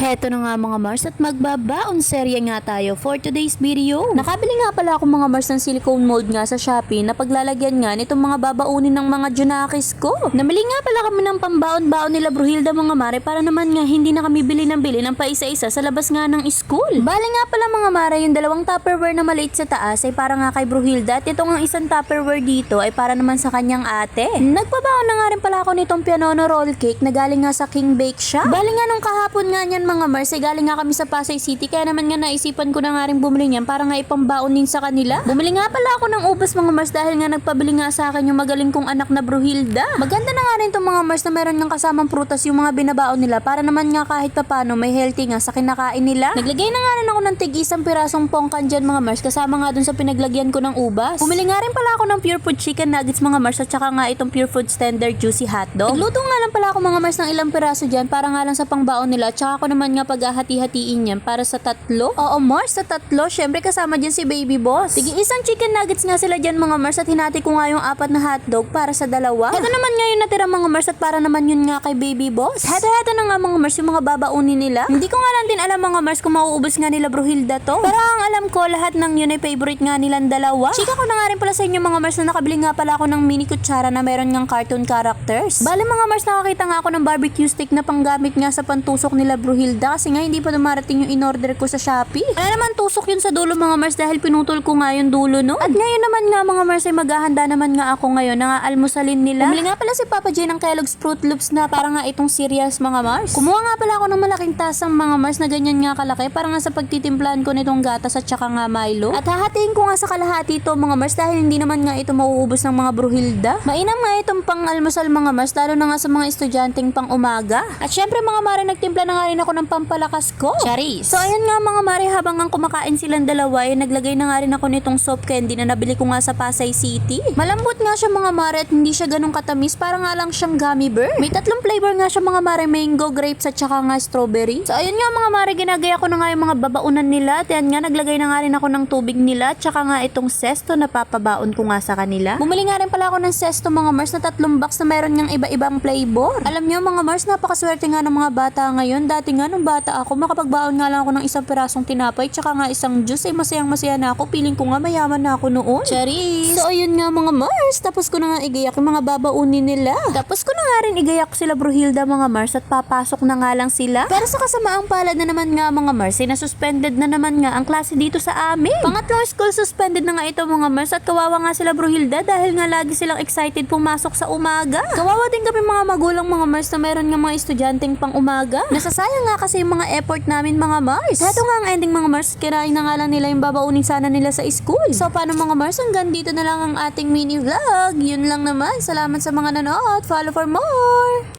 Heto na nga mga Mars at magbabaon serye nga tayo for today's video. Nakabili nga pala ako mga Mars ng silicone mold nga sa Shopee na paglalagyan nga nitong mga babaunin ng mga Junakis ko. Namili nga pala kami ng pambaon-baon nila Bruhilda mga mare para naman nga hindi na kami bili ng paisa-isa sa labas nga ng school. Bali nga pala mga mare yung dalawang Tupperware na maliit sa taas ay para nga kay Bruhilda at itong ang isang Tupperware dito ay para naman sa kanyang ate. Nagpabaon na nga rin pala ako nitong pianono roll cake na galing nga sa King Bake Shop. Bali nga nung kahapon nga niyan mga Mars ay galing nga kami sa Pasay City kaya naman nga naisipan ko na nga rin bumili niyan para nga ipambaon din sa kanila. Bumili nga pala ako ng ubas mga Mars dahil nga nagpabili nga sa akin yung magaling kong anak na Bruhilda. Maganda na nga rin itong mga Mars na meron nga kasamang prutas yung mga binabaon nila para naman nga kahit papano may healthy nga sa kinakain nila. Naglagay na nga rin ako ng tig-isang pirasong pongkan dyan mga Mars kasama nga dun sa pinaglagyan ko ng ubas. Bumili nga rin pala ako ng Pure Food Chicken Nuggets mga Mars at saka nga itong Pure Food Standard Juicy Hotdog. Nagluto nga lang pala ako mga Mars ng ilang piraso dyan para nga lang sa pangbaon nila at saka ako naman nga paghahati-hatiin yan para sa tatlo. Oo Mars, sa tatlo. Syempre kasama dyan si Baby Boss. Sige, isang chicken nuggets nga sila dyan mga Mars at hinati ko nga yung 4 na hotdog para sa dalawa. Heto naman nga yung natira mga Mars at para naman yun nga kay Baby Boss. Heto na nga mga Mars yung mga babaunin nila. Hindi ko nga lang din alam mga Mars kung mauubos nga nila Bruhilda to. Pero ang alam ko lahat ng yun ay favorite nga nilang dalawa. Chika ko na nga rin pala sa inyo mga Mars na nakabili nga pala ako ng mini kutsara na meron ngang cartoon characters. Bale mga Mars nakakita nga ako ng barbecue stick na panggamit nga sa pantusok nila Bruhilda kasi nga hindi pa dumarating yung in-order ko sa Shopee. Ano naman tusok yun sa dulo mga Mars dahil pinutol ko nga yung dulo no. At ngayon naman nga mga Mars ay maghahanda naman nga ako ngayon na almusalin nila. Bumili nga pala si Papa J ng Kellogg's Fruit Loops na para nga itong cereals mga Mars. Kumuha nga pala ako ng malaking tasang mga Mars na ganyan nga kalaki para nga sa pagtitimplahan ko nitong gatas at saka nga Milo. At hahatiin ko nga sa kalahati ito mga Mars dahil hindi naman nga ito mauubos ng mga Bruhilda. Mainam nga itong pang-almusal mga Mars lalo na nga sa mga estudyanteng pang umaga. At syempre mga Mare nagtimpla na nga rin ako ng pampalakas ko. Charis. So ayan nga mga Mare habang nga kumakain silang dalawa ay naglagay na nga rin ako nitong soft candy na nabili ko nga sa Pasay City. Malambot nga siya mga Mare at hindi siya ganun katamis para nga lang siyang gummy bear. May tatlong flavor nga siya mga Mare, mango, grapes at saka nga strawberry. So ayun nga mga Mare ginagaya ko na nga yung mga babaunan nila at yan nga naglagay na nga rin ako ng tubig nila at saka nga itong sesto na papabaon ko nga sa kanila. Bumili nga rin pala ako ng sesto mga Mars na 3 box na meron ngang iba-ibang flavor. Alam niyo mga Mars napakaswerte nga ng mga bata ngayon. Dati nga nung bata ako makapagbaon nga lang ako ng isang pirasong tinapay tsaka nga isang juice ay masayang-masaya na ako. Piling ko nga mayaman na ako noon. Charis! So ayun nga mga Mars, tapos ko na nga igayak yung mga babaunin nila. Tapos ko na nga rin igayak sila Bruhilda mga Mars at papasok na nga lang sila. Pero sa kasamaang palad na naman nga mga Mars ay nasuspended na naman nga ang klase dito sa amin. Pangatlong school suspended na nga ito mga Mars at kawawa nga sila Bruhilda dahil nga lagi silang excited pumasok sa umaga. Kawawa din kami mga magulang mga Mars na meron nga mga estudyanteng pang umaga. Nasasayang nga kasi yung mga effort namin mga Mars. Heto nga ang ending mga Mars, kirain na nga lang nila yung babaunin sana nila sa school. So paano mga Mars, hanggang dito na lang ang ating mini vlog. Yun lang naman. Salamat sa mga nanood. Follow for more!